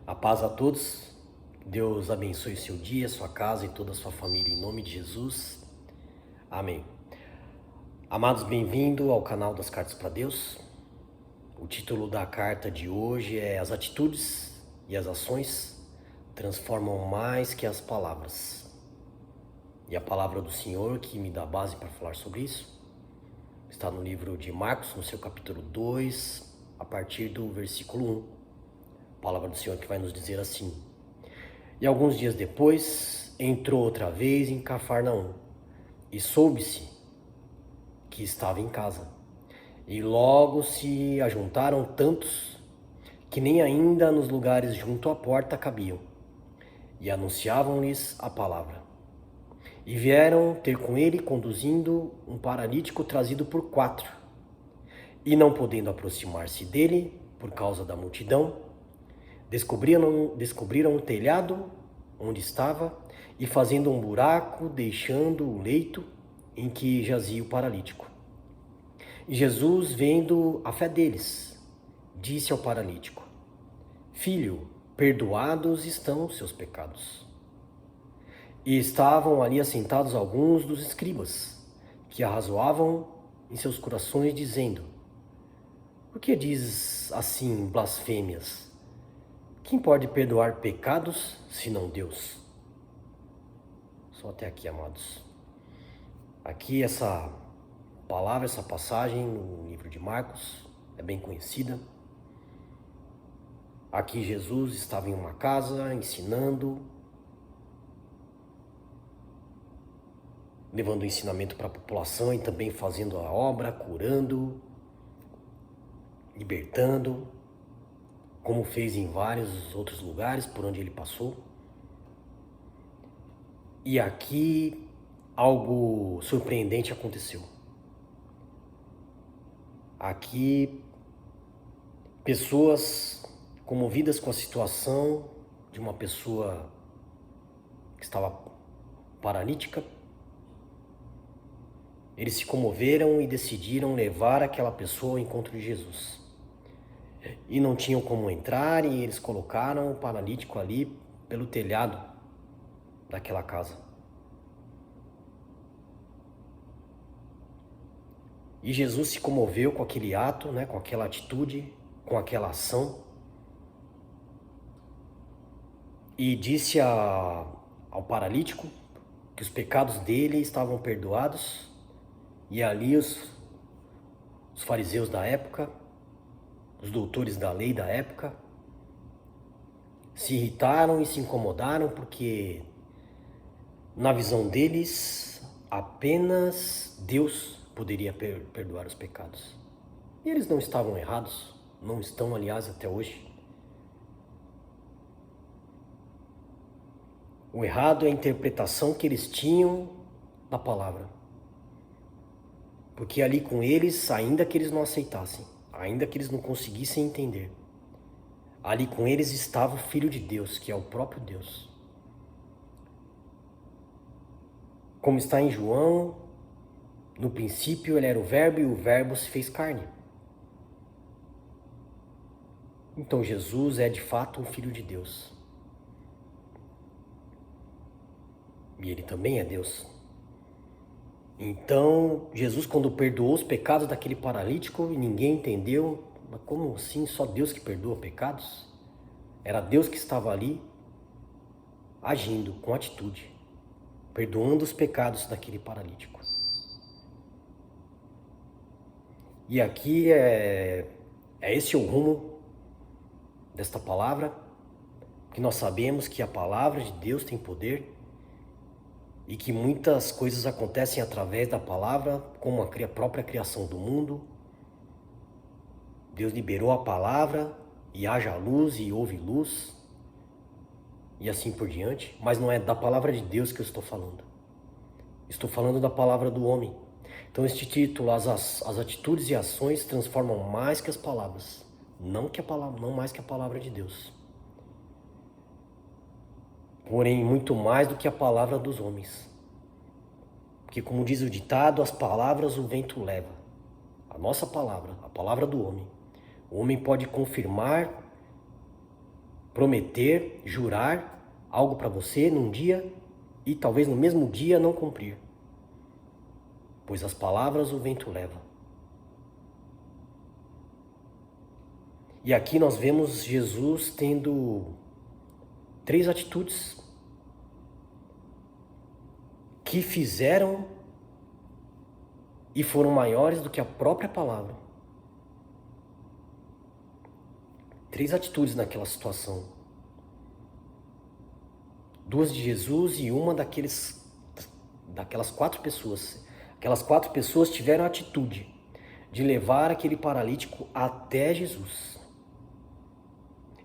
A paz a todos. Deus abençoe seu dia, sua casa e toda a sua família em nome de Jesus. Amém. Amados, bem-vindo ao canal das Cartas para Deus. O título da carta de hoje é As atitudes e as ações transformam mais que as palavras. E a palavra do Senhor que me dá base para falar sobre isso está no livro de Marcos, no seu capítulo 2, a partir do versículo 1. A palavra do Senhor que vai nos dizer assim: E alguns dias depois, entrou outra vez em Cafarnaum, e soube-se que estava em casa. E logo se ajuntaram tantos, que nem ainda nos lugares junto à porta cabiam, e anunciavam-lhes a palavra. E vieram ter com ele, conduzindo um paralítico trazido por 4. E não podendo aproximar-se dele, por causa da multidão, descobriram o telhado onde estava e fazendo um buraco, deixando o leito em que jazia o paralítico. E Jesus, vendo a fé deles, disse ao paralítico: Filho, perdoados estão os seus pecados. E estavam ali assentados alguns dos escribas, que arrazoavam em seus corações, dizendo: Por que dizes assim blasfêmias? Quem pode perdoar pecados, senão Deus? Só até aqui, amados. Aqui essa palavra, essa passagem no livro de Marcos é bem conhecida. Aqui Jesus estava em uma casa ensinando, levando o ensinamento para a população e também fazendo a obra, curando, libertando, como fez em vários outros lugares por onde ele passou. E aqui algo surpreendente aconteceu. Aqui pessoas comovidas com a situação de uma pessoa que estava paralítica, eles se comoveram e decidiram levar aquela pessoa ao encontro de Jesus. E não tinham como entrar, e eles colocaram o paralítico ali pelo telhado daquela casa. E Jesus se comoveu com aquele ato, com aquela atitude, com aquela ação. E disse ao paralítico que os pecados dele estavam perdoados. E ali os fariseus da época, os doutores da lei da época, se irritaram e se incomodaram porque, na visão deles, apenas Deus poderia perdoar os pecados. E eles não estavam errados, não estão, aliás, até hoje. O errado é a interpretação que eles tinham da palavra. Porque ali com eles, ainda que eles não aceitassem, ainda que eles não conseguissem entender, ali com eles estava o Filho de Deus, que é o próprio Deus. Como está em João, no princípio ele era o Verbo e o Verbo se fez carne. Então Jesus é de fato o Filho de Deus. E ele também é Deus. Então Jesus, quando perdoou os pecados daquele paralítico, e ninguém entendeu, mas como assim só Deus que perdoa pecados? Era Deus que estava ali, agindo com atitude, perdoando os pecados daquele paralítico. E aqui é esse o rumo desta palavra, que nós sabemos que a palavra de Deus tem poder e que muitas coisas acontecem através da palavra, como a própria criação do mundo. Deus liberou a palavra e haja luz e houve luz, e assim por diante. Mas não é da palavra de Deus que eu estou falando. Estou falando da palavra do homem. Então este título, as atitudes e ações transformam mais que as palavras, não mais que a palavra de Deus. Porém, muito mais do que a palavra dos homens. Porque, como diz o ditado, as palavras o vento leva. A nossa palavra, a palavra do homem. O homem pode confirmar prometer, jurar algo para você num dia e talvez no mesmo dia não cumprir, pois as palavras o vento leva. E aqui nós vemos Jesus tendo 3 atitudes que fizeram e foram maiores do que a própria palavra. 3 atitudes naquela situação. 2 de Jesus e uma daquelas 4 pessoas. Aquelas 4 pessoas tiveram a atitude de levar aquele paralítico até Jesus.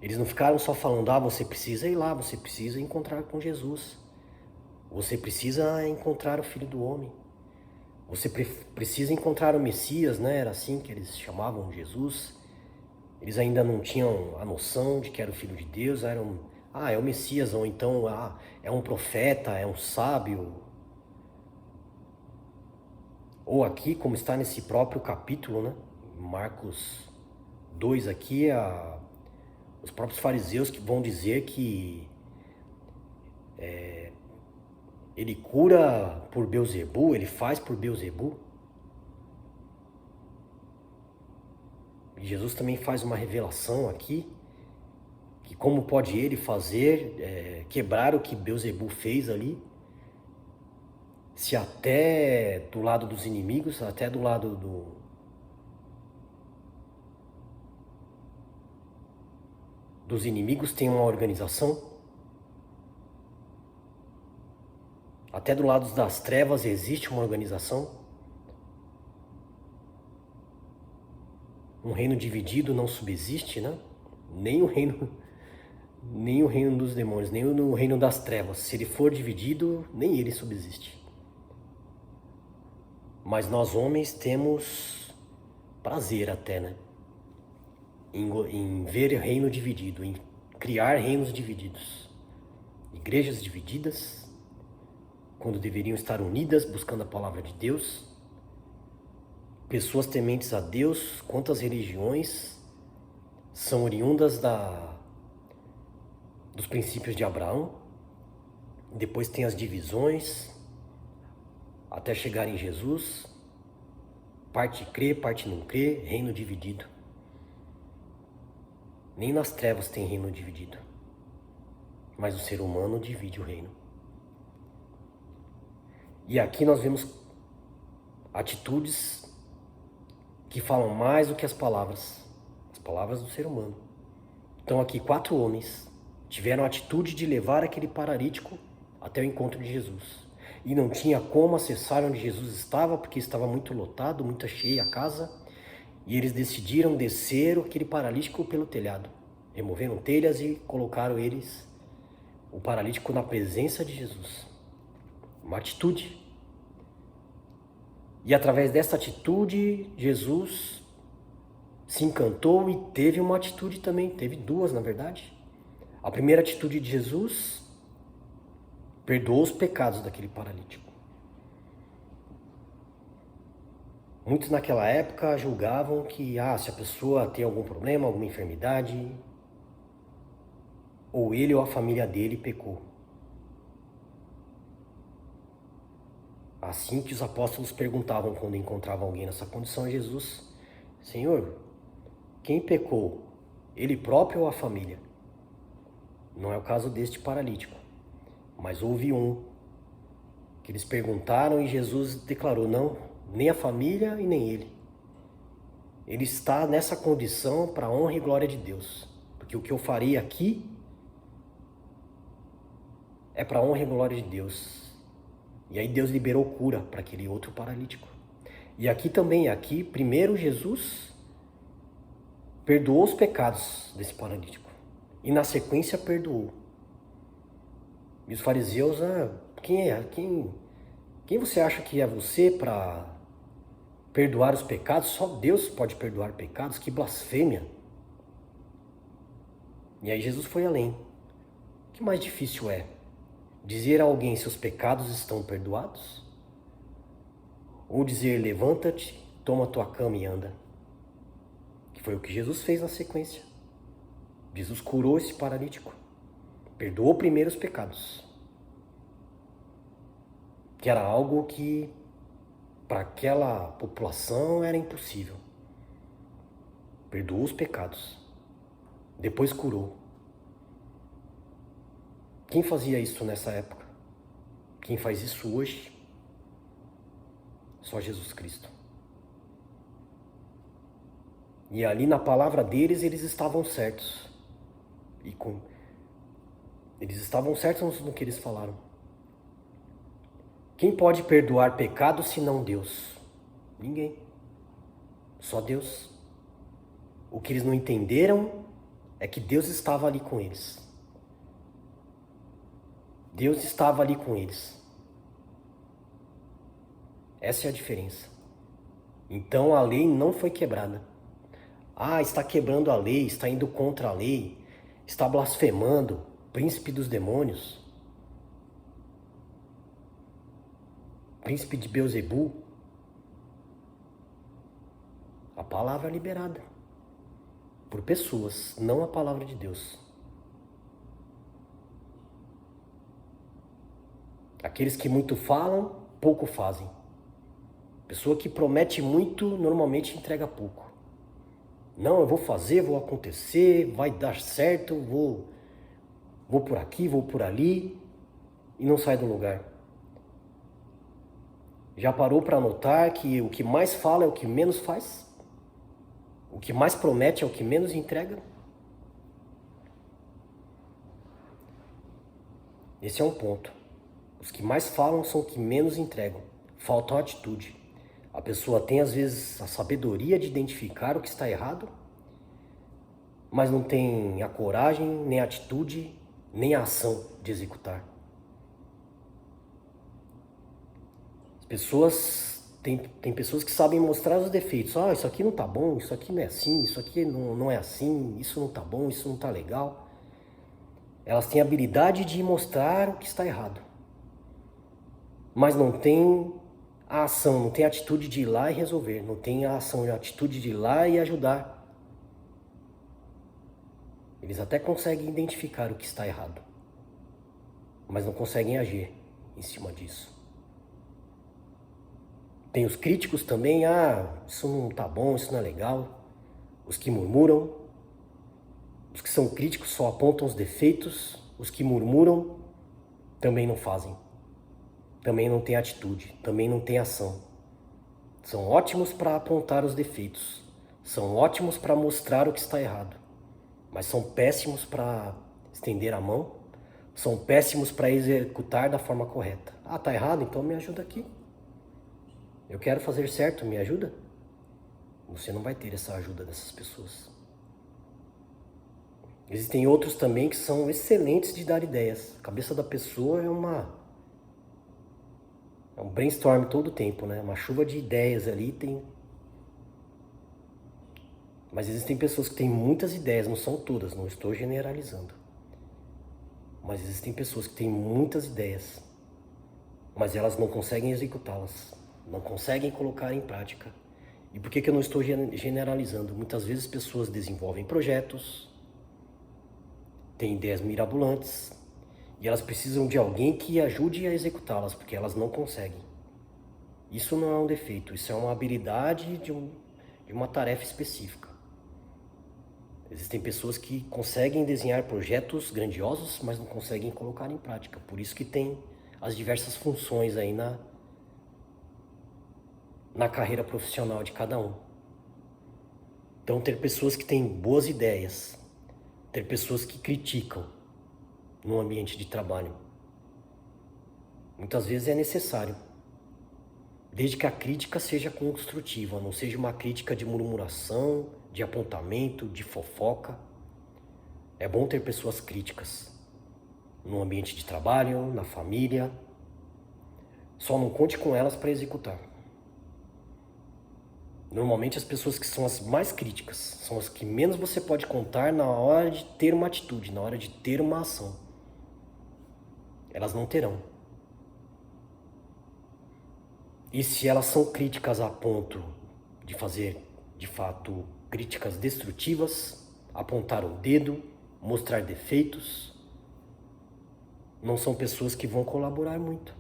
Eles não ficaram só falando, você precisa ir lá, você precisa encontrar com Jesus. Você precisa encontrar o Filho do Homem. Você precisa encontrar o Messias, né? Era assim que eles chamavam Jesus. Eles ainda não tinham a noção de que era o Filho de Deus. É o Messias, ou então, é um profeta, é um sábio. Ou aqui, como está nesse próprio capítulo, né? Marcos 2 aqui, os próprios fariseus que vão dizer que ele cura por Beelzebu, ele faz por Beelzebu. E Jesus também faz uma revelação aqui, que como pode ele fazer, quebrar o que Beelzebu fez ali, se até do lado dos inimigos, até do lado dos inimigos tem uma organização, até do lado das trevas existe uma organização. Um reino dividido não subsiste, né? Nem o reino dos demônios, nem o reino das trevas. Se ele for dividido, nem ele subsiste. Mas nós homens temos prazer até, né? Em ver reino dividido, em criar reinos divididos. Igrejas divididas, quando deveriam estar unidas, buscando a palavra de Deus. Pessoas tementes a Deus. Quantas religiões são oriundas dos princípios de Abraão. Depois tem as divisões, até chegar em Jesus. Parte crê, parte não crê, reino dividido. Nem nas trevas tem reino dividido. Mas o ser humano divide o reino. E aqui nós vemos atitudes que falam mais do que as palavras do ser humano. Então aqui 4 homens tiveram a atitude de levar aquele paralítico até o encontro de Jesus. E não tinha como acessar onde Jesus estava, porque estava muito lotado, muito cheia a casa. E eles decidiram descer aquele paralítico pelo telhado. Removeram telhas e colocaram o paralítico na presença de Jesus. Uma atitude. E através dessa atitude, Jesus se encantou e teve uma atitude também. Teve 2, na verdade. A primeira atitude de Jesus perdoou os pecados daquele paralítico. Muitos naquela época julgavam que se a pessoa tem algum problema, alguma enfermidade, ou ele ou a família dele pecou. Assim que os apóstolos perguntavam quando encontravam alguém nessa condição a Jesus: Senhor, quem pecou? Ele próprio ou a família? Não é o caso deste paralítico, mas houve um que eles perguntaram e Jesus declarou: não, nem a família e nem ele. Ele está nessa condição para a honra e glória de Deus, porque o que eu farei aqui é para a honra e glória de Deus. E aí Deus liberou cura para aquele outro paralítico. E aqui também, primeiro Jesus perdoou os pecados desse paralítico. E na sequência perdoou. E os fariseus, quem você acha que é você para perdoar os pecados? Só Deus pode perdoar pecados, que blasfêmia. E aí Jesus foi além. O que mais difícil é? Dizer a alguém seus pecados estão perdoados? Ou dizer levanta-te, toma tua cama e anda? Que foi o que Jesus fez na sequência. Jesus curou esse paralítico. Perdoou primeiro os pecados. Que era algo que para aquela população era impossível. Perdoou os pecados. Depois curou. Quem fazia isso nessa época? Quem faz isso hoje? Só Jesus Cristo. E ali na palavra deles, eles estavam certos. Eles estavam certos no que eles falaram. Quem pode perdoar pecados senão Deus? Ninguém. Só Deus. O que eles não entenderam é que Deus estava ali com eles. Deus estava ali com eles. Essa é a diferença. Então a lei não foi quebrada. Está quebrando a lei, está indo contra a lei, está blasfemando, príncipe dos demônios, príncipe de Beelzebul. A palavra é liberada por pessoas, não a palavra de Deus. Aqueles que muito falam, pouco fazem. Pessoa que promete muito, normalmente entrega pouco. Não, eu vou fazer, vou acontecer, vai dar certo, vou por aqui, vou por ali, e não sai do lugar. Já parou para notar que o que mais fala é o que menos faz? O que mais promete é o que menos entrega? Esse é um ponto. Os que mais falam são os que menos entregam. Falta atitude. A pessoa tem às vezes a sabedoria de identificar o que está errado, mas não tem a coragem, nem a atitude, nem a ação de executar. Tem pessoas que sabem mostrar os defeitos. Isso aqui não tá bom, isso aqui não é assim, isso aqui não é assim, isso não tá bom, isso não tá legal. Elas têm a habilidade de mostrar o que está errado, mas não tem a ação, não tem a atitude de ir lá e resolver, não tem a ação e a atitude de ir lá e ajudar. Eles até conseguem identificar o que está errado, mas não conseguem agir em cima disso. Tem os críticos também, isso não tá bom, isso não é legal. Os que murmuram, os que são críticos só apontam os defeitos, os que murmuram também não fazem. Também não tem atitude, também não tem ação. São ótimos para apontar os defeitos, são ótimos para mostrar o que está errado, mas são péssimos para estender a mão, são péssimos para executar da forma correta. Tá errado? Então me ajuda aqui. Eu quero fazer certo, me ajuda? Você não vai ter essa ajuda dessas pessoas. Existem outros também que são excelentes de dar ideias. A cabeça da pessoa é um brainstorm todo o tempo, né? Uma chuva de ideias ali tem. Mas existem pessoas que têm muitas ideias, não são todas, não estou generalizando. Mas existem pessoas que têm muitas ideias, mas elas não conseguem executá-las, não conseguem colocar em prática. E por que eu não estou generalizando? Muitas vezes pessoas desenvolvem projetos, têm ideias mirabolantes, e elas precisam de alguém que ajude a executá-las, porque elas não conseguem. Isso não é um defeito, isso é uma habilidade de uma tarefa específica. Existem pessoas que conseguem desenhar projetos grandiosos, mas não conseguem colocar em prática. Por isso que tem as diversas funções aí na carreira profissional de cada um. Então, ter pessoas que têm boas ideias, ter pessoas que criticam no ambiente de trabalho, muitas vezes é necessário, desde que a crítica seja construtiva, não seja uma crítica de murmuração, de apontamento, de fofoca. É bom ter pessoas críticas no ambiente de trabalho, na família. Só não conte com elas para executar. Normalmente as pessoas que são as mais críticas são as que menos você pode contar na hora de ter uma atitude, na hora de ter uma ação. Elas não terão. E se elas são críticas a ponto de fazer, de fato, críticas destrutivas, apontar o dedo, mostrar defeitos, não são pessoas que vão colaborar muito.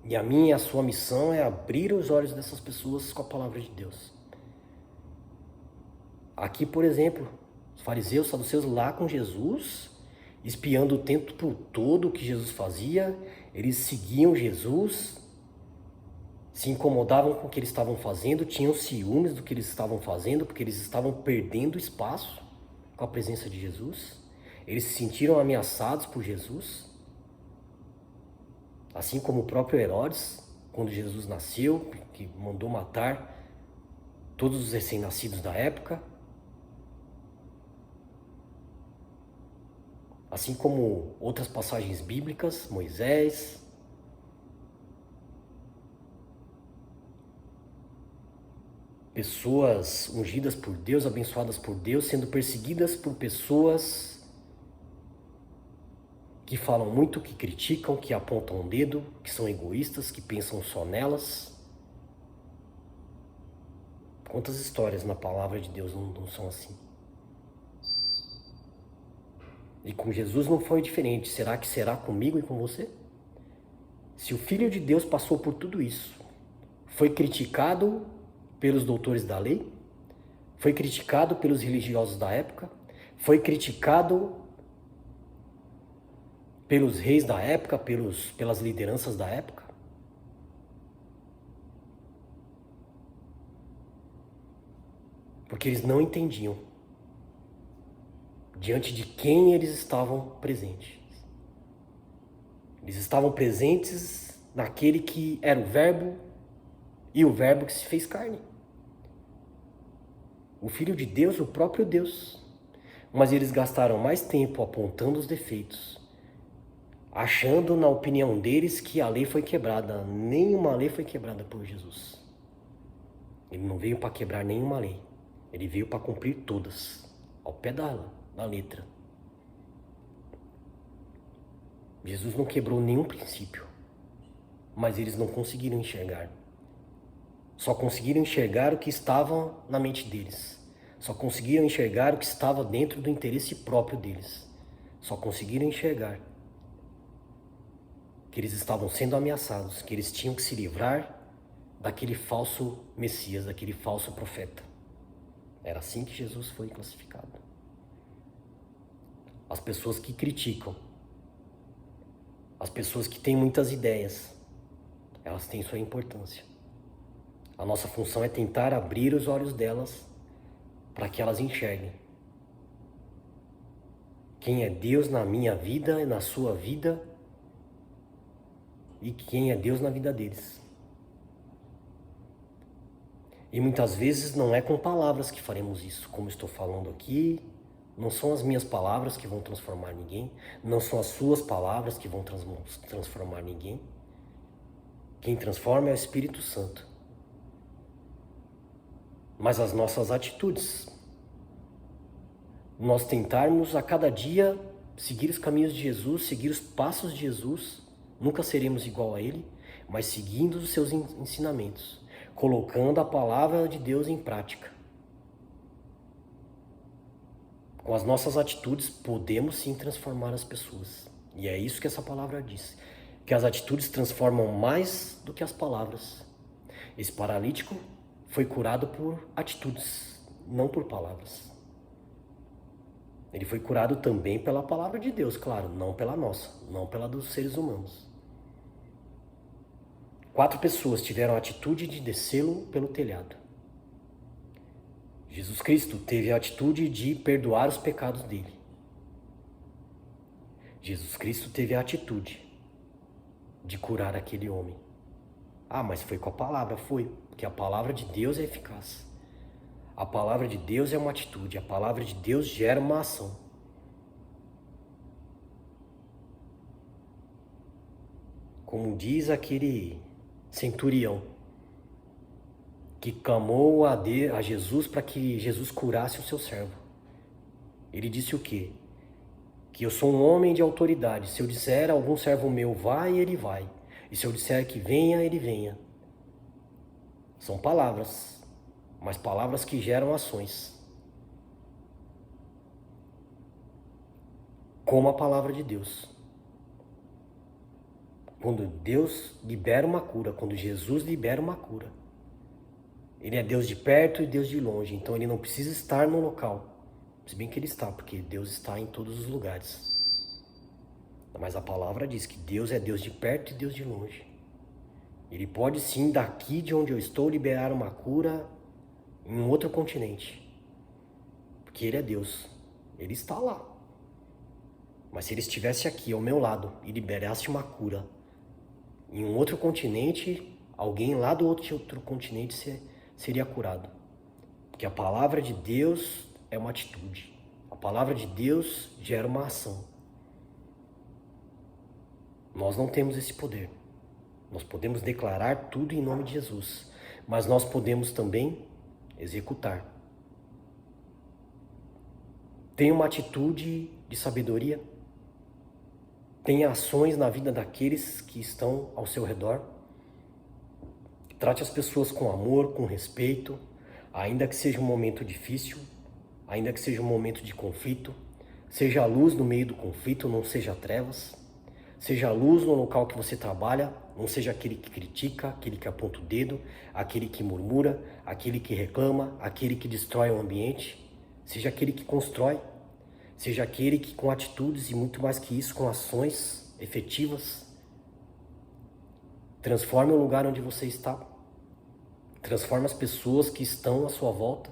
E a minha e a sua missão é abrir os olhos dessas pessoas com a palavra de Deus. Aqui, por exemplo, os fariseus, os saduceus lá com Jesus, espiando o tempo todo o que Jesus fazia, eles seguiam Jesus, se incomodavam com o que eles estavam fazendo, tinham ciúmes do que eles estavam fazendo, porque eles estavam perdendo espaço com a presença de Jesus. Eles se sentiram ameaçados por Jesus, assim como o próprio Herodes, quando Jesus nasceu, que mandou matar todos os recém-nascidos da época. Assim como outras passagens bíblicas, Moisés. Pessoas ungidas por Deus, abençoadas por Deus, sendo perseguidas por pessoas que falam muito, que criticam, que apontam o dedo, que são egoístas, que pensam só nelas. Quantas histórias na palavra de Deus não são assim? E com Jesus não foi diferente. Será que será comigo e com você? Se o Filho de Deus passou por tudo isso, foi criticado pelos doutores da lei, foi criticado pelos religiosos da época, foi criticado pelos reis da época, pelas lideranças da época. Porque eles não entendiam diante de quem eles estavam presentes. Eles estavam presentes naquele que era o Verbo e o Verbo que se fez carne. O Filho de Deus, o próprio Deus. Mas eles gastaram mais tempo apontando os defeitos, achando na opinião deles que a lei foi quebrada. Nenhuma lei foi quebrada por Jesus. Ele não veio para quebrar nenhuma lei. Ele veio para cumprir todas, ao pé da letra. Jesus não quebrou nenhum princípio, mas eles não conseguiram enxergar. Só conseguiram enxergar o que estava na mente deles. Só conseguiram enxergar o que estava dentro do interesse próprio deles. Só conseguiram enxergar que eles estavam sendo ameaçados, que eles tinham que se livrar daquele falso Messias, daquele falso profeta. Era assim que Jesus foi classificado. As pessoas que criticam, as pessoas que têm muitas ideias, elas têm sua importância. A nossa função é tentar abrir os olhos delas para que elas enxerguem quem é Deus na minha vida e na sua vida e quem é Deus na vida deles. E muitas vezes não é com palavras que faremos isso, como estou falando aqui. Não são as minhas palavras que vão transformar ninguém. Não são as suas palavras que vão transformar ninguém. Quem transforma é o Espírito Santo. Mas as nossas atitudes, nós tentarmos a cada dia seguir os caminhos de Jesus, seguir os passos de Jesus, nunca seremos igual a Ele, mas seguindo os seus ensinamentos, colocando a palavra de Deus em prática. Com as nossas atitudes, podemos sim transformar as pessoas. E é isso que essa palavra diz, que as atitudes transformam mais do que as palavras. Esse paralítico foi curado por atitudes, não por palavras. Ele foi curado também pela palavra de Deus, claro, não pela nossa, não pela dos seres humanos. 4 pessoas tiveram a atitude de descê-lo pelo telhado. Jesus Cristo teve a atitude de perdoar os pecados dele. Jesus Cristo teve a atitude de curar aquele homem. Ah, mas foi com a palavra, foi, porque a palavra de Deus é eficaz. A palavra de Deus é uma atitude, a palavra de Deus gera uma ação. Como diz aquele centurião que clamou a Jesus para que Jesus curasse o seu servo. Ele disse o quê? Que eu sou um homem de autoridade. Se eu disser a algum servo meu, vai, ele vai. E se eu disser que venha, ele venha. São palavras, mas palavras que geram ações. como a palavra de Deus. Quando Deus libera uma cura, quando Jesus libera uma cura, Ele é Deus de perto e Deus de longe, então Ele não precisa estar no local. Se bem que Ele está, porque Deus está em todos os lugares. Mas a palavra diz que Deus é Deus de perto e Deus de longe. Ele pode sim, daqui de onde eu estou, liberar uma cura em um outro continente. Porque Ele é Deus. Ele está lá. Mas se Ele estivesse aqui ao meu lado e liberasse uma cura em um outro continente, alguém lá do outro continente seria curado. Porque a palavra de Deus é uma atitude. A palavra de Deus gera uma ação. Nós não temos esse poder. Nós podemos declarar tudo em nome de Jesus, mas nós podemos também executar. Tenha uma atitude de sabedoria. Tenha ações na vida daqueles que estão ao seu redor. Trate as pessoas com amor, com respeito, ainda que seja um momento difícil, ainda que seja um momento de conflito. Seja a luz no meio do conflito, não seja trevas. Seja a luz no local que você trabalha, não seja aquele que critica, aquele que aponta o dedo, aquele que murmura, aquele que reclama, aquele que destrói o ambiente. Seja aquele que constrói, seja aquele que com atitudes e muito mais que isso, com ações efetivas, transforme o lugar onde você está, transforme as pessoas que estão à sua volta,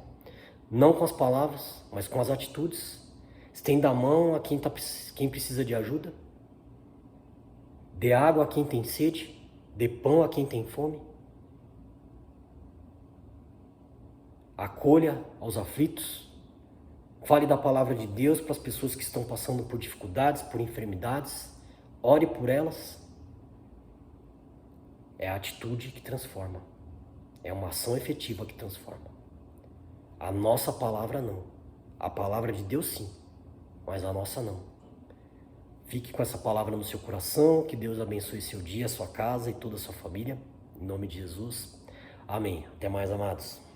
não com as palavras, mas com as atitudes. Estenda a mão a quem precisa de ajuda. Dê água a quem tem sede, dê pão a quem tem fome. Acolha aos aflitos. Fale da palavra de Deus para as pessoas que estão passando por dificuldades, por enfermidades. Ore por elas. É a atitude que transforma. É uma ação efetiva que transforma. A nossa palavra não. A palavra de Deus sim, mas a nossa não. Fique com essa palavra no seu coração, que Deus abençoe seu dia, sua casa e toda a sua família. Em nome de Jesus. Amém. Até mais, amados.